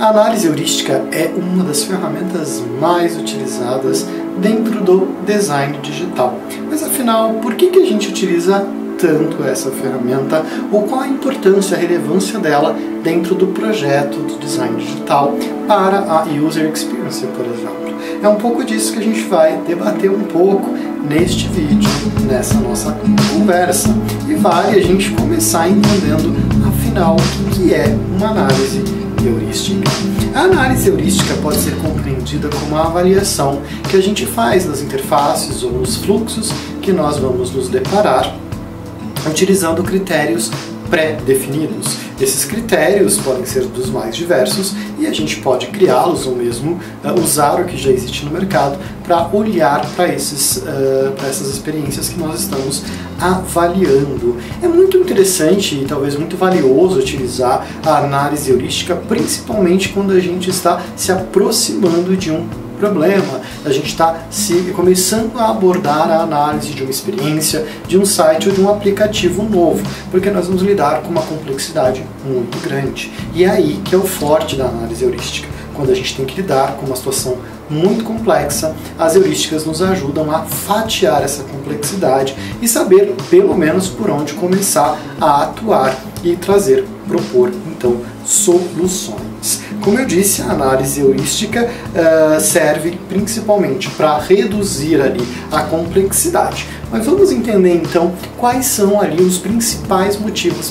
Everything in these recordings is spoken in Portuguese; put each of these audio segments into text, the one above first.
A análise heurística é uma das ferramentas mais utilizadas dentro do design digital. Mas afinal, por que a gente utiliza tanto essa ferramenta, ou qual a importância, a relevância dela dentro do projeto do design digital para a user experience, por exemplo? É um pouco disso que a gente vai debater um pouco neste vídeo, nessa nossa conversa. E vale a gente começar entendendo, afinal, o que é uma análise heurística. A análise heurística pode ser compreendida como a avaliação que a gente faz nas interfaces ou nos fluxos que nós vamos nos deparar utilizando critérios pré-definidos. Esses critérios podem ser dos mais diversos e a gente pode criá-los ou mesmo usar o que já existe no mercado para olhar para essas experiências que nós estamos avaliando. É muito interessante e talvez muito valioso utilizar a análise heurística, principalmente quando a gente está se aproximando de um problema, a gente está começando a abordar a análise de uma experiência, de um site ou de um aplicativo novo, porque nós vamos lidar com uma complexidade muito grande. E é aí que é o forte da análise heurística. Quando a gente tem que lidar com uma situação muito complexa, as heurísticas nos ajudam a fatiar essa complexidade e saber, pelo menos, por onde começar a atuar e propor, então, soluções. Como eu disse, a análise heurística serve principalmente para reduzir ali a complexidade. Mas vamos entender então quais são ali os principais motivos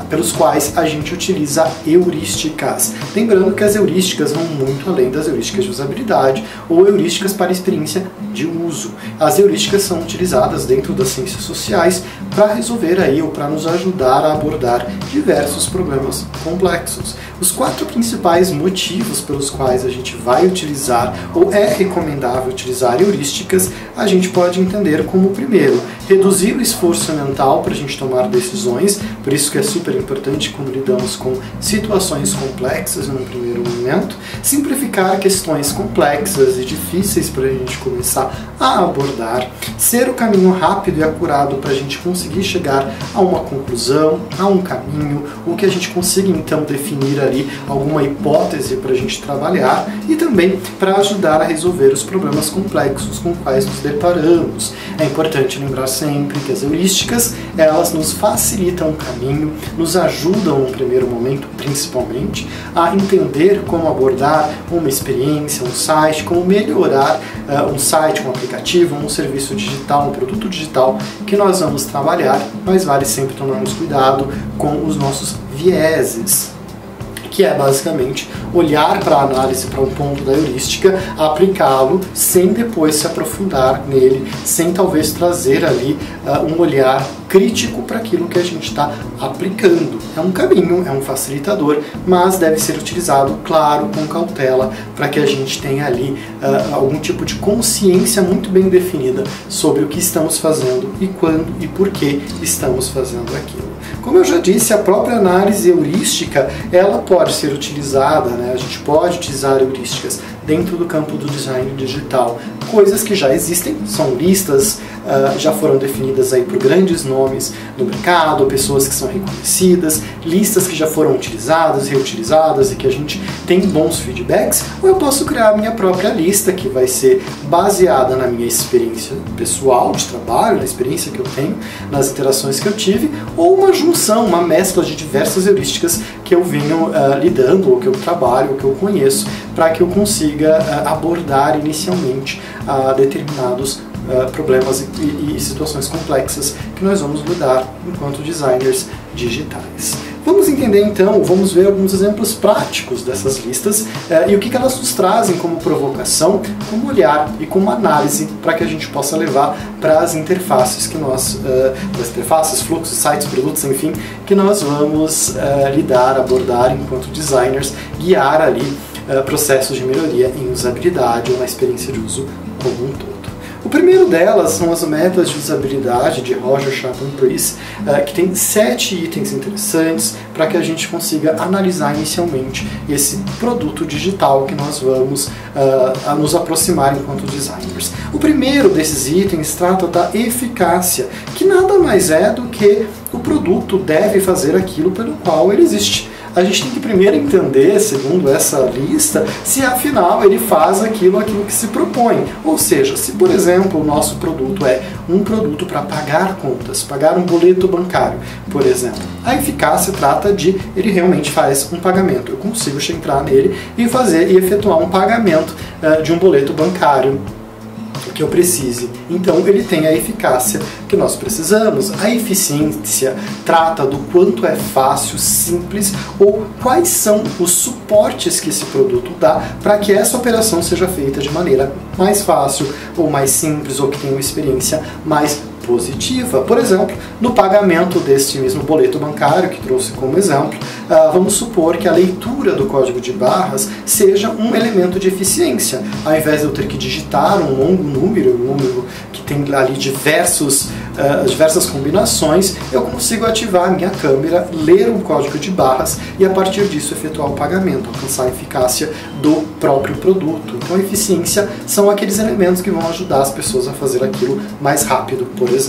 pelos quais a gente utiliza heurísticas. Lembrando que as heurísticas vão muito além das heurísticas de usabilidade ou heurísticas para experiência de uso. As heurísticas são utilizadas dentro das ciências sociais para resolver aí ou para nos ajudar a abordar diversos problemas complexos. Os 4 principais motivos pelos quais a gente vai utilizar ou é recomendável utilizar heurísticas, a gente pode entender como, primeiro, reduzir o esforço mental para a gente tomar decisões, por isso que é super importante quando lidamos com situações complexas num primeiro momento, simplificar questões complexas e difíceis para a gente começar a abordar, ser o caminho rápido e acurado para a gente conseguir chegar a uma conclusão, a um caminho, ou que a gente consiga então definir ali alguma hipótese para a gente trabalhar e também para ajudar a resolver os problemas complexos com quais nos deparamos. É importante lembrar sempre que as heurísticas, elas nos facilitam o caminho, nos ajudam no primeiro momento, principalmente, a entender como abordar uma experiência, um site, como melhorar um site, um aplicativo, um serviço digital, um produto digital que nós vamos trabalhar, mas vale sempre tomarmos cuidado com os nossos vieses, que é basicamente olhar para a análise, para um ponto da heurística, aplicá-lo sem depois se aprofundar nele, sem talvez trazer ali um olhar crítico para aquilo que a gente está aplicando. É um caminho, é um facilitador, mas deve ser utilizado, claro, com cautela, para que a gente tenha ali algum tipo de consciência muito bem definida sobre o que estamos fazendo e quando e por que estamos fazendo aquilo. Como eu já disse, a própria análise heurística, ela pode ser utilizada, né? A gente pode utilizar heurísticas dentro do campo do design digital. Coisas que já existem, são listas, já foram definidas aí por grandes nomes no mercado, pessoas que são reconhecidas, listas que já foram utilizadas, reutilizadas e que a gente tem bons feedbacks, ou eu posso criar a minha própria lista que vai ser baseada na minha experiência pessoal de trabalho, na experiência que eu tenho, nas interações que eu tive, ou uma junção, uma mescla de diversas heurísticas que eu venho lidando, ou que eu trabalho, ou que eu conheço, para que eu consiga abordar inicialmente determinados problemas e situações complexas que nós vamos lidar enquanto designers digitais. Vamos entender então, vamos ver alguns exemplos práticos dessas listas e o que elas nos trazem como provocação, como olhar e como análise para que a gente possa levar para as interfaces que nós, das interfaces, fluxos, sites, produtos, enfim, que nós vamos lidar, abordar enquanto designers, guiar ali processos de melhoria em usabilidade ou na experiência de uso como um todo. O primeiro delas são as metas de usabilidade de Roger Chapman Priest, que tem 7 itens interessantes para que a gente consiga analisar inicialmente esse produto digital que nós vamos nos aproximar enquanto designers. O primeiro desses itens trata da eficácia, que nada mais é do que o produto deve fazer aquilo pelo qual ele existe. a gente tem que primeiro entender, segundo essa lista, se afinal ele faz aquilo que se propõe. Ou seja, se por exemplo o nosso produto é um produto para pagar contas, pagar um boleto bancário, por exemplo, a eficácia trata de ele realmente faz um pagamento. Eu consigo entrar nele e efetuar um pagamento de um boleto bancário que eu precise. Então ele tem a eficácia que nós precisamos. A eficiência trata do quanto é fácil, simples, ou quais são os suportes que esse produto dá para que essa operação seja feita de maneira mais fácil, ou mais simples, ou que tenha uma experiência mais positiva. Por exemplo, no pagamento deste mesmo boleto bancário que trouxe como exemplo, vamos supor que a leitura do código de barras seja um elemento de eficiência. Ao invés de eu ter que digitar um longo número, um número que tem ali diversas combinações, eu consigo ativar a minha câmera, ler um código de barras e a partir disso efetuar o pagamento, alcançar a eficácia do próprio produto. Então a eficiência são aqueles elementos que vão ajudar as pessoas a fazer aquilo mais rápido, por exemplo.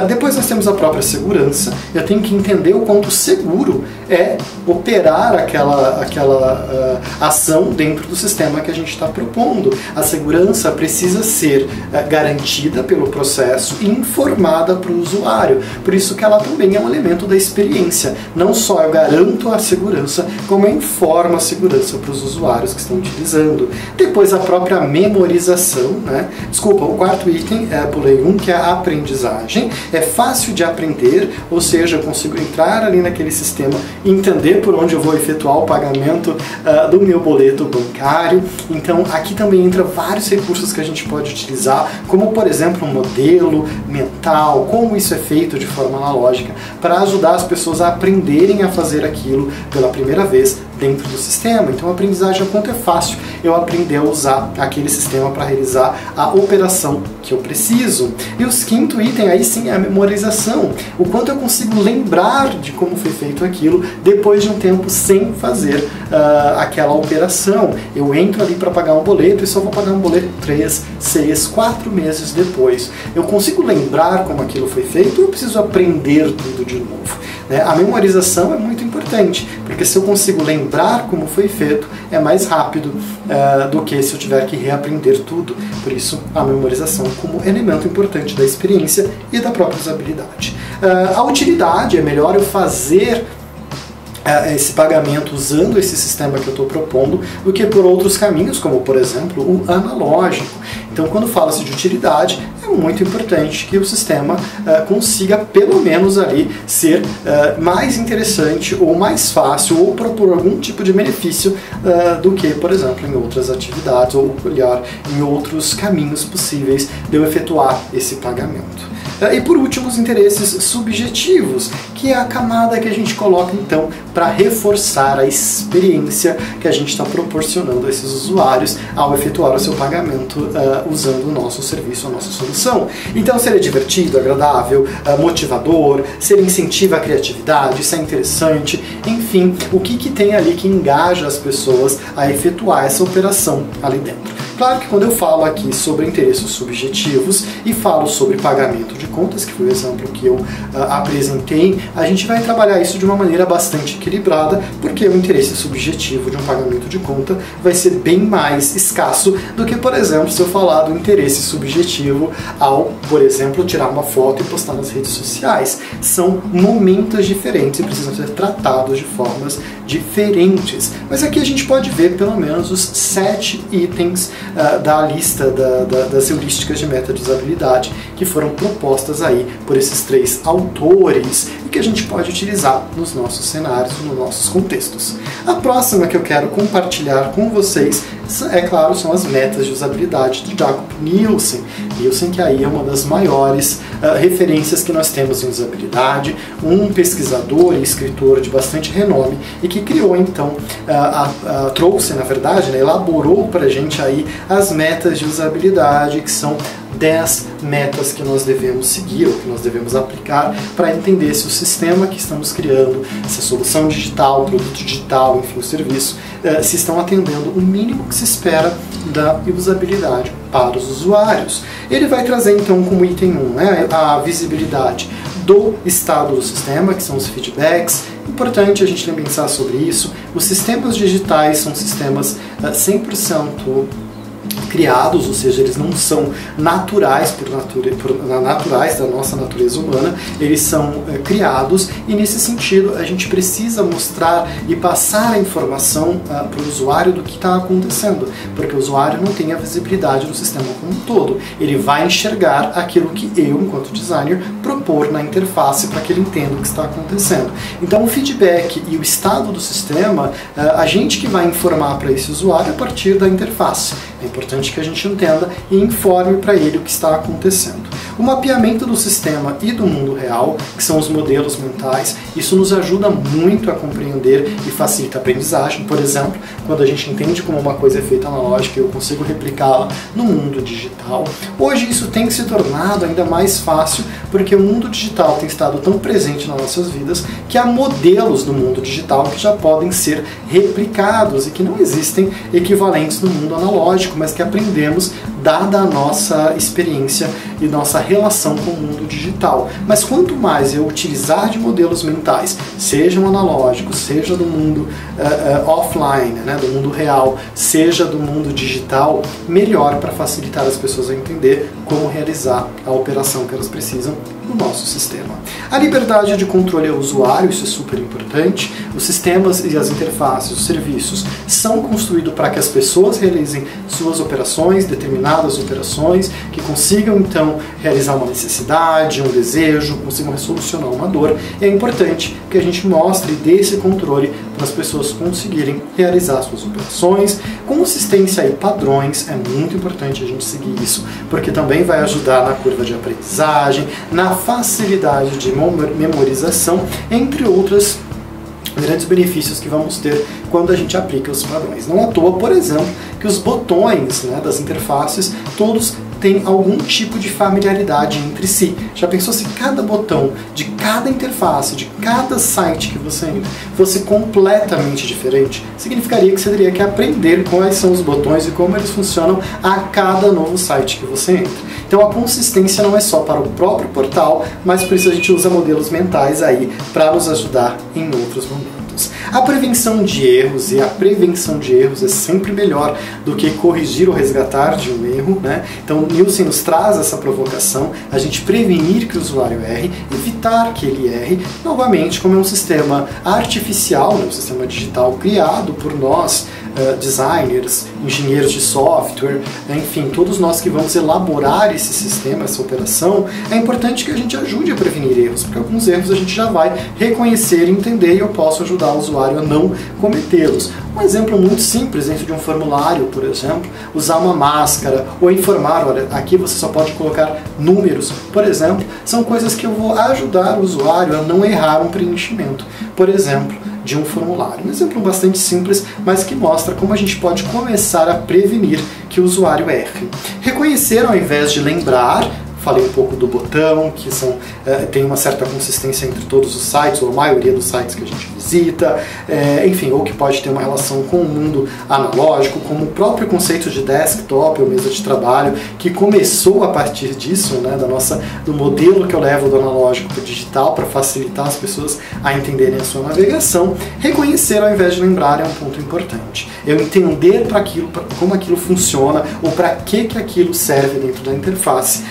Depois nós temos a própria segurança. Eu tenho que entender o quanto seguro é operar aquela ação dentro do sistema que a gente está propondo. A segurança precisa ser garantida pelo processo e informada para o usuário. Por isso que ela também é um elemento da experiência. Não só eu garanto a segurança, como eu informo a segurança para os usuários que estão utilizando. Depois a própria memorização, né? Desculpa, o quarto item, pulei um, que é a aprendizagem. É fácil de aprender, ou seja, eu consigo entrar ali naquele sistema e entender por onde eu vou efetuar o pagamento do meu boleto bancário. Então aqui também entra vários recursos que a gente pode utilizar, como por exemplo um modelo mental, como isso é feito de forma analógica, para ajudar as pessoas a aprenderem a fazer aquilo pela primeira vez dentro do sistema. Então a aprendizagem, o quanto é fácil eu aprender a usar aquele sistema para realizar a operação que eu preciso. E o quinto item aí sim é a memorização, o quanto eu consigo lembrar de como foi feito aquilo depois de um tempo sem fazer aquela operação. Eu entro ali para pagar um boleto e só vou pagar um boleto 3, 6, 4 meses depois. Eu consigo lembrar como aquilo foi feito ou eu preciso aprender tudo de novo? A memorização é muito importante, porque se eu consigo lembrar como foi feito, é mais rápido do que se eu tiver que reaprender tudo. Por isso, a memorização como elemento importante da experiência e da própria usabilidade. A utilidade, é melhor eu fazer esse pagamento usando esse sistema que eu estou propondo do que por outros caminhos, como por exemplo o analógico. Então quando fala-se de utilidade, é muito importante que o sistema consiga pelo menos ali ser mais interessante ou mais fácil ou propor algum tipo de benefício do que, por exemplo, em outras atividades ou melhor, em outros caminhos possíveis de eu efetuar esse pagamento. E por último, os interesses subjetivos, que é a camada que a gente coloca então para reforçar a experiência que a gente está proporcionando a esses usuários ao efetuar o seu pagamento usando o nosso serviço, a nossa solução. Então, se ele é divertido, agradável, motivador, se ele incentiva a criatividade, se é interessante, enfim, o que tem ali que engaja as pessoas a efetuar essa operação ali dentro. Claro que quando eu falo aqui sobre interesses subjetivos e falo sobre pagamento de contas, que foi o exemplo que eu apresentei, a gente vai trabalhar isso de uma maneira bastante equilibrada, porque o interesse subjetivo de um pagamento de conta vai ser bem mais escasso do que, por exemplo, se eu falar do interesse subjetivo ao, por exemplo, tirar uma foto e postar nas redes sociais. São momentos diferentes e precisam ser tratados de formas diferentes. Mas aqui a gente pode ver pelo menos os 7 itens da lista das heurísticas de meta de usabilidade que foram propostas aí por esses 3 autores e que a gente pode utilizar nos nossos cenários, nos nossos contextos. A próxima que eu quero compartilhar com vocês, é claro, são as metas de usabilidade de Jakob Nielsen. Nielsen, que aí é uma das maiores referências que nós temos em usabilidade, um pesquisador e escritor de bastante renome e que criou então, trouxe na verdade, elaborou para a gente aí as metas de usabilidade, que são 10 metas que nós devemos seguir ou que nós devemos aplicar para entender se o sistema que estamos criando, se a solução digital, o produto digital, enfim, o serviço, se estão atendendo o mínimo que se espera da usabilidade para os usuários. Ele vai trazer então como item 1, a visibilidade do estado do sistema, que são os feedbacks, Importante a gente pensar sobre isso. Os sistemas digitais são sistemas 100% criados, ou seja, eles não são naturais naturais da nossa natureza humana, eles são criados, e nesse sentido a gente precisa mostrar e passar a informação para o usuário do que está acontecendo, porque o usuário não tem a visibilidade do sistema como um todo, ele vai enxergar aquilo que eu, enquanto designer, propor na interface para que ele entenda o que está acontecendo. Então o feedback e o estado do sistema, a gente que vai informar para esse usuário a partir da interface. É importante que a gente entenda e informe para ele o que está acontecendo. O mapeamento do sistema e do mundo real, que são os modelos mentais, isso nos ajuda muito a compreender e facilita a aprendizagem. Por exemplo, quando a gente entende como uma coisa é feita analógica e eu consigo replicá-la no mundo digital. Hoje isso tem se tornado ainda mais fácil porque o mundo digital tem estado tão presente nas nossas vidas que há modelos do mundo digital que já podem ser replicados e que não existem equivalentes no mundo analógico, mas que aprendemos dada a nossa experiência e nossa relação com o mundo digital. Mas quanto mais eu utilizar de modelos mentais, sejam analógicos, seja do mundo offline, né, do mundo real, seja do mundo digital, melhor para facilitar as pessoas a entender como realizar a operação que elas precisam no nosso sistema. A liberdade de controle ao usuário, isso é super importante. Os sistemas e as interfaces, os serviços, são construídos para que as pessoas realizem suas operações, determinadas operações, que consigam então realizar uma necessidade, um desejo, consigam resolucionar uma dor. E é importante que a gente mostre e dê esse controle para as pessoas conseguirem realizar suas operações. Consistência e padrões, é muito importante a gente seguir isso, porque também vai ajudar na curva de aprendizagem, na facilidade de memorização, entre outros grandes benefícios que vamos ter quando a gente aplica os padrões. Não à toa, por exemplo, que os botões, né, das interfaces, todos têm algum tipo de familiaridade entre si. Já pensou se cada botão de cada interface, de cada site que você entra, fosse completamente diferente? Significaria que você teria que aprender quais são os botões e como eles funcionam a cada novo site que você entra. Então a consistência não é só para o próprio portal, mas por isso a gente usa modelos mentais aí para nos ajudar em outros momentos. A prevenção de erros, e a prevenção de erros é sempre melhor do que corrigir ou resgatar de um erro, né? Então Nielsen nos traz essa provocação, a gente prevenir que o usuário erre, evitar que ele erre, novamente como é um sistema artificial, né? Um sistema digital criado por nós, designers, engenheiros de software, enfim, todos nós que vamos elaborar esse sistema, essa operação, é importante que a gente ajude a prevenir erros, porque alguns erros a gente já vai reconhecer, entender, e eu posso ajudar o usuário a não cometê-los. Um exemplo muito simples dentro de um formulário, por exemplo, usar uma máscara ou informar, olha, aqui você só pode colocar números, por exemplo, são coisas que eu vou ajudar o usuário a não errar um preenchimento, por exemplo, de um formulário. Um exemplo bastante simples, mas que mostra como a gente pode começar a prevenir que o usuário erre. Reconhecer ao invés de lembrar. Falei um pouco do botão, que tem uma certa consistência entre todos os sites, ou a maioria dos sites que a gente visita, enfim, ou que pode ter uma relação com o mundo analógico, como o próprio conceito de desktop ou mesa de trabalho, que começou a partir disso, né, do modelo que eu levo do analógico para o digital, para facilitar as pessoas a entenderem a sua navegação. Reconhecer ao invés de lembrar é um ponto importante. Eu entender para aquilo, como aquilo funciona, ou para que aquilo serve dentro da interface,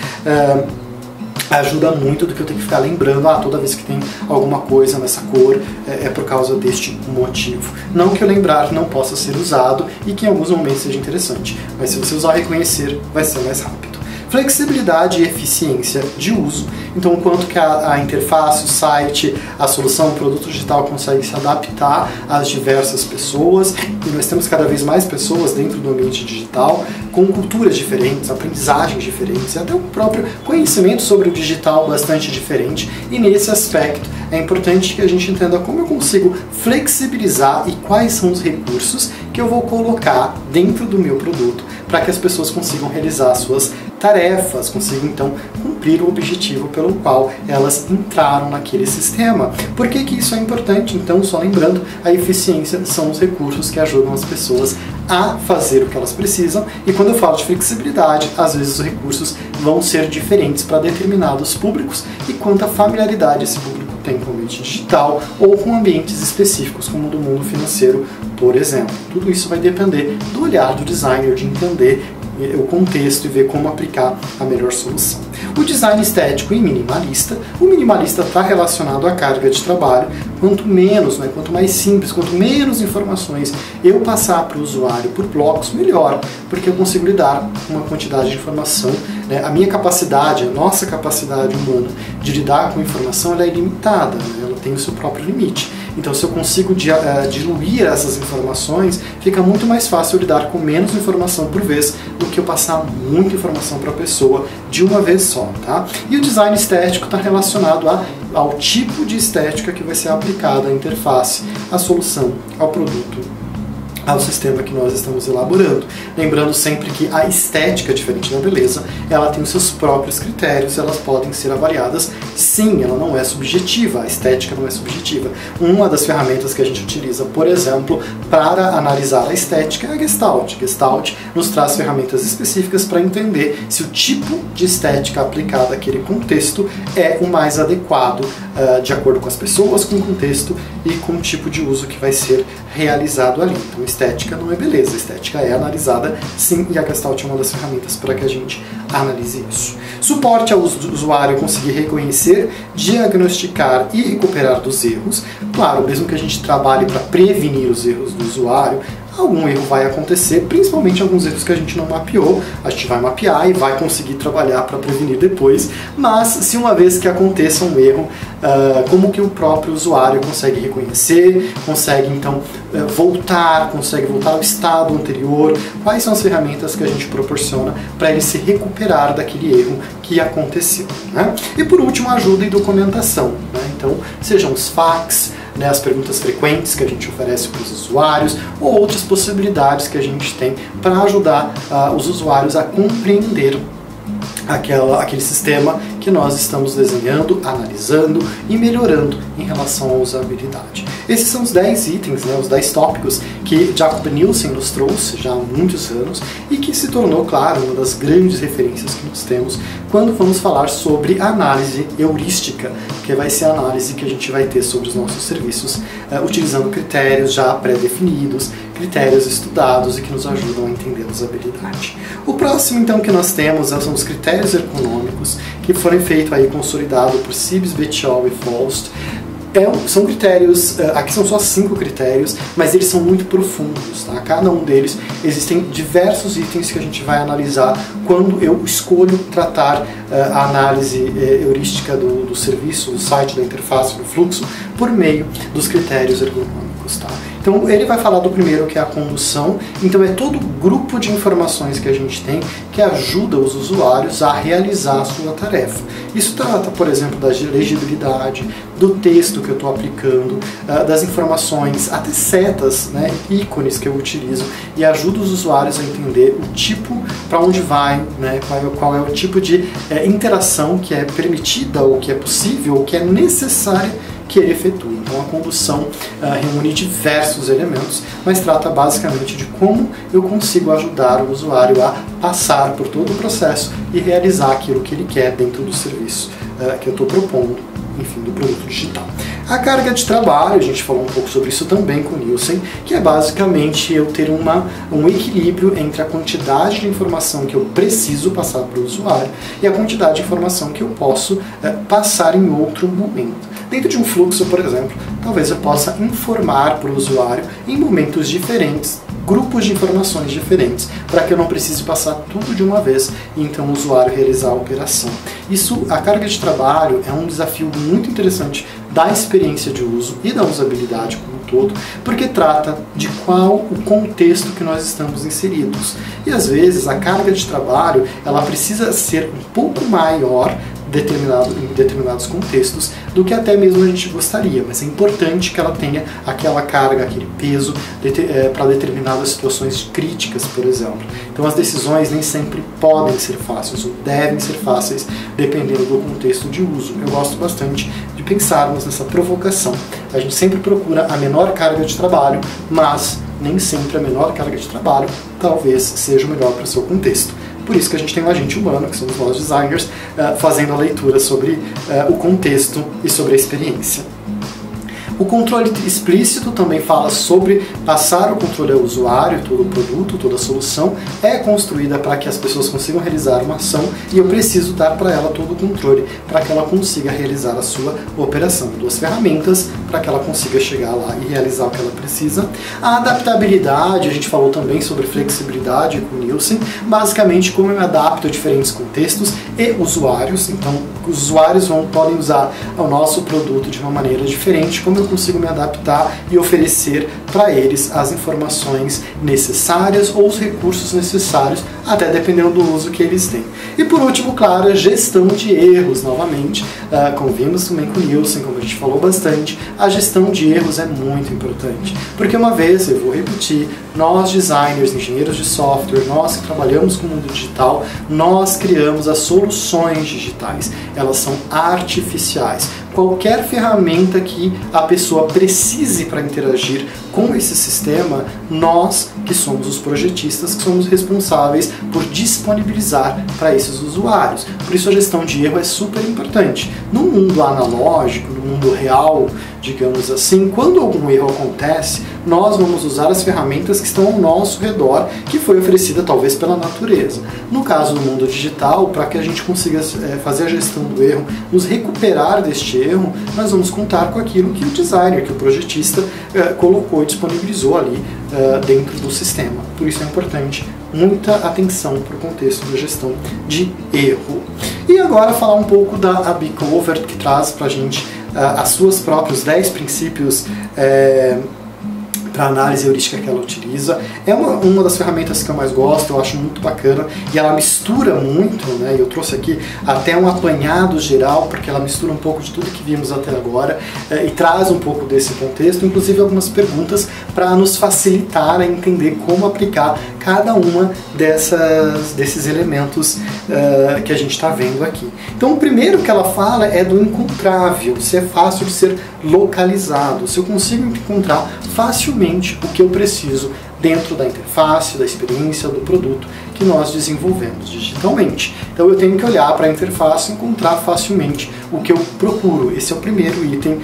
ajuda muito do que eu tenho que ficar lembrando, toda vez que tem alguma coisa nessa cor é por causa deste motivo. Não que o lembrar não possa ser usado e que em alguns momentos seja interessante, mas se você usar reconhecer, vai ser mais rápido. Flexibilidade e eficiência de uso. Então, o quanto que a interface, o site, a solução, o produto digital consegue se adaptar às diversas pessoas. E nós temos cada vez mais pessoas dentro do ambiente digital com culturas diferentes, aprendizagens diferentes, e até o próprio conhecimento sobre o digital bastante diferente. E nesse aspecto é importante que a gente entenda como eu consigo flexibilizar e quais são os recursos que eu vou colocar dentro do meu produto para que as pessoas consigam realizar suas tarefas, consigam então cumprir o objetivo pelo qual elas entraram naquele sistema. Por que isso é importante? Então, só lembrando, a eficiência são os recursos que ajudam as pessoas a fazer o que elas precisam, e quando eu falo de flexibilidade, às vezes os recursos vão ser diferentes para determinados públicos e quanta familiaridade esse público tem com o ambiente digital ou com ambientes específicos, como o do mundo financeiro, por exemplo. Tudo isso vai depender do olhar do designer, de entender o contexto e ver como aplicar a melhor solução. O design estético e minimalista. O minimalista está relacionado à carga de trabalho. Quanto menos, quanto mais simples, quanto menos informações eu passar para o usuário por blocos, melhor, porque eu consigo lidar com uma quantidade de informação. A minha capacidade, a nossa capacidade humana de lidar com informação, ela é ilimitada, ela tem o seu próprio limite. Então, se eu consigo diluir essas informações, fica muito mais fácil lidar com menos informação por vez do que eu passar muita informação para a pessoa de uma vez só, tá? E o design estético está relacionado ao tipo de estética que vai ser aplicada à interface, à solução, ao produto, ao sistema que nós estamos elaborando. Lembrando sempre que a estética, diferente da beleza, ela tem os seus próprios critérios, elas podem ser avaliadas. Sim, ela não é subjetiva, a estética não é subjetiva. Uma das ferramentas que a gente utiliza, por exemplo, para analisar a estética é a Gestalt. Gestalt nos traz ferramentas específicas para entender se o tipo de estética aplicada àquele contexto é o mais adequado, de acordo com as pessoas, com o contexto e com o tipo de uso que vai ser realizado ali. Então, estética não é beleza, a estética é analisada sim, e a Gestalt é uma das ferramentas para que a gente analise isso. Suporte ao usuário conseguir reconhecer, diagnosticar e recuperar dos erros. Claro, mesmo que a gente trabalhe para prevenir os erros do usuário, algum erro vai acontecer, principalmente alguns erros que a gente não mapeou, a gente vai mapear e vai conseguir trabalhar para prevenir depois, mas se uma vez que aconteça um erro, como que o próprio usuário consegue reconhecer, consegue então voltar ao estado anterior, quais são as ferramentas que a gente proporciona para ele se recuperar daquele erro que aconteceu, né? E por último, ajuda e documentação, né? Então, sejam os FAQs, as perguntas frequentes que a gente oferece para os usuários, ou outras possibilidades que a gente tem para ajudar os usuários a compreender aquele sistema que nós estamos desenhando, analisando e melhorando em relação à usabilidade. Esses são os 10 itens, os 10 tópicos que Jakob Nielsen nos trouxe já há muitos anos e que se tornou, claro, uma das grandes referências que nós temos quando vamos falar sobre análise heurística, que vai ser a análise que a gente vai ter sobre os nossos serviços, utilizando critérios já pré-definidos, critérios estudados e que nos ajudam a entender a usabilidade. O próximo, então, que nós temos são os critérios ergonômicos, que foram feitos aí, consolidado por Sibes, Bettiol e Faust. São critérios, aqui são só 5 critérios, mas eles são muito profundos, tá? Cada um deles existem diversos itens que a gente vai analisar quando eu escolho tratar a análise heurística do serviço, do site, da interface, do fluxo, por meio dos critérios ergonômicos, tá? Então ele vai falar do primeiro, que é a condução. Então é todo o grupo de informações que a gente tem que ajuda os usuários a realizar a sua tarefa. Isso trata, por exemplo, da legibilidade, do texto que eu estou aplicando, das informações, até setas, ícones que eu utilizo, e ajuda os usuários a entender o tipo, para onde vai, qual é o tipo de interação que é permitida, ou que é possível, ou que é necessária que ele efetue. Então a condução reúne diversos elementos, mas trata basicamente de como eu consigo ajudar o usuário a passar por todo o processo e realizar aquilo que ele quer dentro do serviço que eu estou propondo, enfim, do produto digital. A carga de trabalho, a gente falou um pouco sobre isso também com o Nielsen, que é basicamente eu ter um equilíbrio entre a quantidade de informação que eu preciso passar para o usuário e a quantidade de informação que eu posso passar em outro momento. Dentro de um fluxo, por exemplo, talvez eu possa informar para o usuário em momentos diferentes, grupos de informações diferentes, para que eu não precise passar tudo de uma vez e então o usuário realizar a operação. A carga de trabalho é um desafio muito interessante da experiência de uso e da usabilidade como um todo, porque trata de qual o contexto que nós estamos inseridos. E às vezes a carga de trabalho ela precisa ser um pouco maior em determinados contextos do que até mesmo a gente gostaria, mas é importante que ela tenha aquela carga, aquele peso para determinadas situações críticas, por exemplo. Então as decisões nem sempre podem ser fáceis ou devem ser fáceis dependendo do contexto de uso. Eu gosto bastante de pensarmos nessa provocação. A gente sempre procura a menor carga de trabalho, mas nem sempre a menor carga de trabalho talvez seja o melhor para o seu contexto. por isso que a gente tem um agente humano, que somos nós designers, fazendo a leitura sobre o contexto e sobre a experiência. O controle explícito também fala sobre passar o controle ao usuário. Todo o produto, toda a solução é construída para que as pessoas consigam realizar uma ação e eu preciso dar para ela todo o controle para que ela consiga realizar a sua operação. Duas ferramentas para que ela consiga chegar lá e realizar o que ela precisa. A adaptabilidade, a gente falou também sobre flexibilidade com o Nielsen, basicamente como eu me adapto a diferentes contextos e usuários. Então, os usuários podem usar o nosso produto de uma maneira diferente, como eu consigo me adaptar e oferecer para eles as informações necessárias ou os recursos necessários, até dependendo do uso que eles têm. E por último, claro, a gestão de erros, novamente, como vimos também com o Nielsen, como a gente falou bastante, a gestão de erros é muito importante, porque uma vez, eu vou repetir, nós designers, engenheiros de software, nós que trabalhamos com o mundo digital, nós criamos as soluções digitais, elas são artificiais. Qualquer ferramenta que a pessoa precise para interagir com esse sistema, nós, que somos os projetistas, que somos responsáveis por disponibilizar para esses usuários. Por isso a gestão de erro é super importante. No mundo analógico, no mundo real, digamos assim, quando algum erro acontece, nós vamos usar as ferramentas que estão ao nosso redor, que foi oferecida talvez pela natureza. No caso do mundo digital, para que a gente consiga fazer a gestão do erro, nos recuperar deste erro, nós vamos contar com aquilo que o designer, que o projetista colocou e disponibilizou ali dentro do sistema. Por isso é importante muita atenção para o contexto da gestão de erro. E agora falar um pouco da Abby Covert, que traz para a gente as suas próprios 10 princípios para a análise heurística que ela utiliza. É uma das ferramentas que eu mais gosto, eu acho muito bacana, e ela mistura muito, né? Eu trouxe aqui até um apanhado geral, porque ela mistura um pouco de tudo que vimos até agora e traz um pouco desse contexto, inclusive algumas perguntas para nos facilitar a entender como aplicar cada uma desses elementos que a gente está vendo aqui. Então, o primeiro que ela fala é do encontrável, se é fácil de ser localizado, se eu consigo encontrar facilmente o que eu preciso dentro da interface, da experiência, do produto que nós desenvolvemos digitalmente. Então eu tenho que olhar para a interface e encontrar facilmente o que eu procuro. Esse é o primeiro item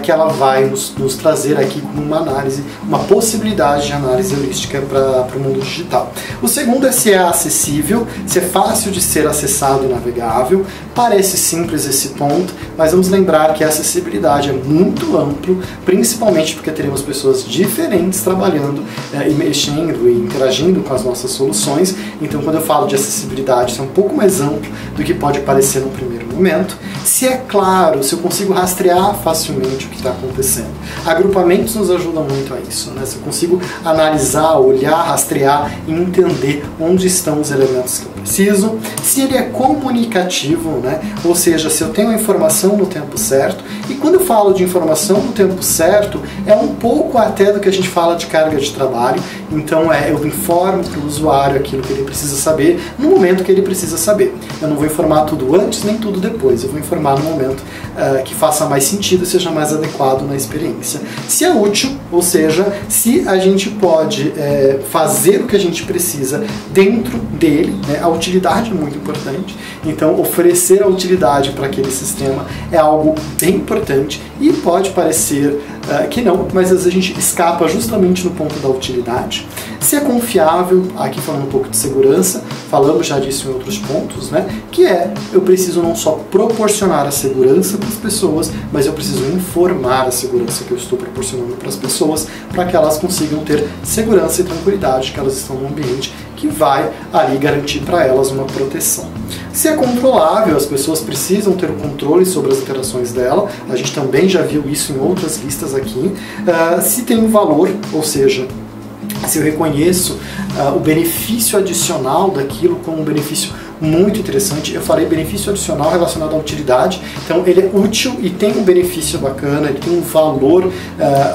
que ela vai nos trazer aqui como uma análise, uma possibilidade de análise heurística para o mundo digital. O segundo é se é acessível, se é fácil de ser acessado e navegável. Parece simples esse ponto, mas vamos lembrar que a acessibilidade é muito amplo, principalmente porque teremos pessoas diferentes trabalhando e mexendo e interagindo com as nossas soluções. Então, quando eu falo de acessibilidade, isso é um pouco mais amplo do que pode parecer no primeiro momento. Se é claro, se eu consigo rastrear facilmente o que está acontecendo. Agrupamentos nos ajudam muito a isso, né? Se eu consigo analisar, olhar, rastrear e entender onde estão os elementos que eu preciso. Se ele é comunicativo, né? Ou seja, se eu tenho a informação no tempo certo. E quando eu falo de informação no tempo certo, é um pouco até do que a gente fala de carga de trabalho. Então, eu informo para o usuário aquilo que ele precisa saber no momento que ele precisa saber. Eu não vou informar tudo antes nem tudo depois. Eu vou informar no momento que faça mais sentido e seja mais adequado na experiência. Se é útil, ou seja, se a gente pode fazer o que a gente precisa dentro dele, né? A utilidade é muito importante. Então, oferecer a utilidade para aquele sistema é algo bem importante e pode parecer que não, mas às vezes a gente escapa justamente no ponto da utilidade. Se é confiável, aqui falando um pouco de segurança, falamos já disso em outros pontos, né? Que eu preciso não só proporcionar a segurança para as pessoas, mas eu preciso informar a segurança que eu estou proporcionando para as pessoas, para que elas consigam ter segurança e tranquilidade que elas estão num ambiente que vai ali garantir para elas uma proteção. Se é controlável, as pessoas precisam ter o controle sobre as interações dela, a gente também já viu isso em outras listas aqui. Se tem um valor, ou seja, se eu reconheço o benefício adicional daquilo como um benefício muito interessante. Eu falei benefício adicional relacionado à utilidade, então ele é útil e tem um benefício bacana, ele tem um valor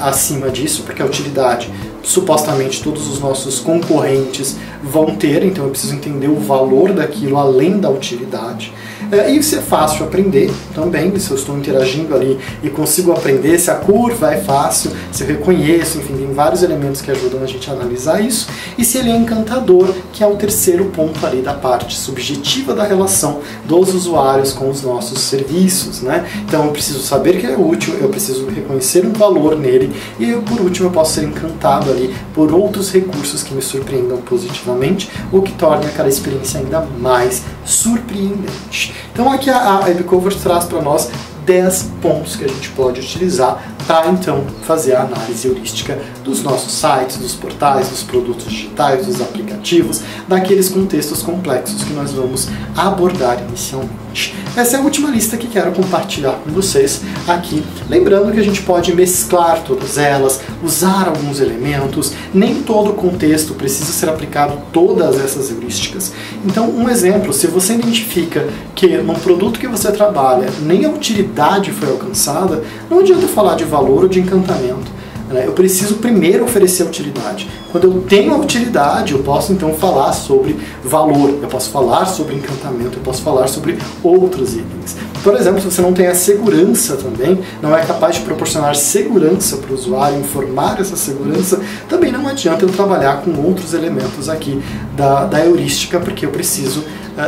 acima disso, porque a utilidade supostamente todos os nossos concorrentes vão ter, então eu preciso entender o valor daquilo além da utilidade. E isso é fácil aprender também, se eu estou interagindo ali e consigo aprender, se a curva é fácil, se eu reconheço, enfim, tem vários elementos que ajudam a gente a analisar isso, e se ele é encantador, que é o terceiro ponto ali da parte subjetiva da relação dos usuários com os nossos serviços, né? Então eu preciso saber que ele é útil, eu preciso reconhecer um valor nele, e por último eu posso ser encantado ali por outros recursos que me surpreendam positivamente, ou que tornem aquela experiência ainda mais surpreendente. Então aqui a Webcover traz para nós 10 pontos que a gente pode utilizar para então fazer a análise heurística dos nossos sites, dos portais, dos produtos digitais, dos aplicativos, daqueles contextos complexos que nós vamos abordar inicialmente. Essa é a última lista que quero compartilhar com vocês aqui. Lembrando que a gente pode mesclar todas elas, usar alguns elementos, nem todo o contexto precisa ser aplicado todas essas heurísticas. Então, um exemplo, se você identifica que num produto que você trabalha nem a utilidade foi alcançada, não adianta falar de valor ou de encantamento. Eu preciso primeiro oferecer a utilidade. Quando eu tenho a utilidade, eu posso então falar sobre valor, eu posso falar sobre encantamento, eu posso falar sobre outros itens. Por exemplo, se você não tem a segurança também, não é capaz de proporcionar segurança para o usuário, informar essa segurança, também não adianta eu trabalhar com outros elementos aqui da heurística, porque eu preciso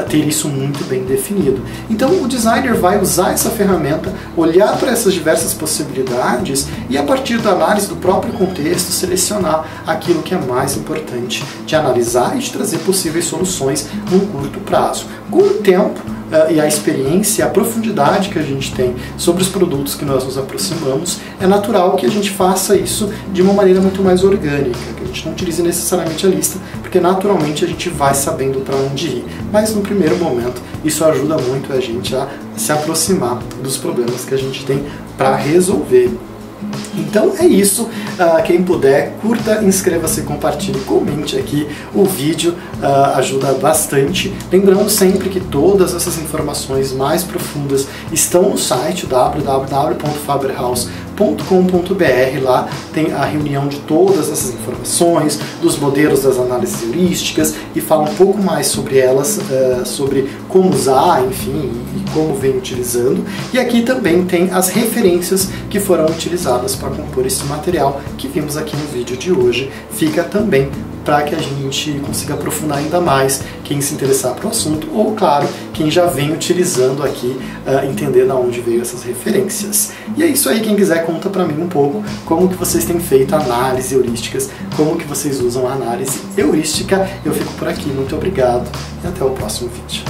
ter isso muito bem definido. Então o designer vai usar essa ferramenta, olhar para essas diversas possibilidades e a partir da análise do próprio contexto selecionar aquilo que é mais importante de analisar e de trazer possíveis soluções num curto prazo. Com o tempo e a experiência e a profundidade que a gente tem sobre os produtos que nós nos aproximamos, é natural que a gente faça isso de uma maneira muito mais orgânica, que a gente não utilize necessariamente a lista, porque naturalmente a gente vai sabendo para onde ir. Mas no primeiro momento isso ajuda muito a gente a se aproximar dos problemas que a gente tem para resolver. Então é isso, quem puder, curta, inscreva-se, compartilhe, comente aqui o vídeo, ajuda bastante. Lembrando sempre que todas essas informações mais profundas estão no site www.faberhaus.com.br. Lá tem a reunião de todas essas informações, dos modelos das análises heurísticas, e fala um pouco mais sobre elas, sobre como usar, enfim, e como vem utilizando. E aqui também tem as referências que foram utilizadas para compor esse material que vimos aqui no vídeo de hoje. Fica também para que a gente consiga aprofundar ainda mais quem se interessar para o assunto, ou, claro, quem já vem utilizando aqui, entender de onde veio essas referências. E é isso aí, quem quiser conta para mim um pouco como que vocês têm feito análise heurísticas, como que vocês usam a análise heurística. Eu fico por aqui, muito obrigado e até o próximo vídeo.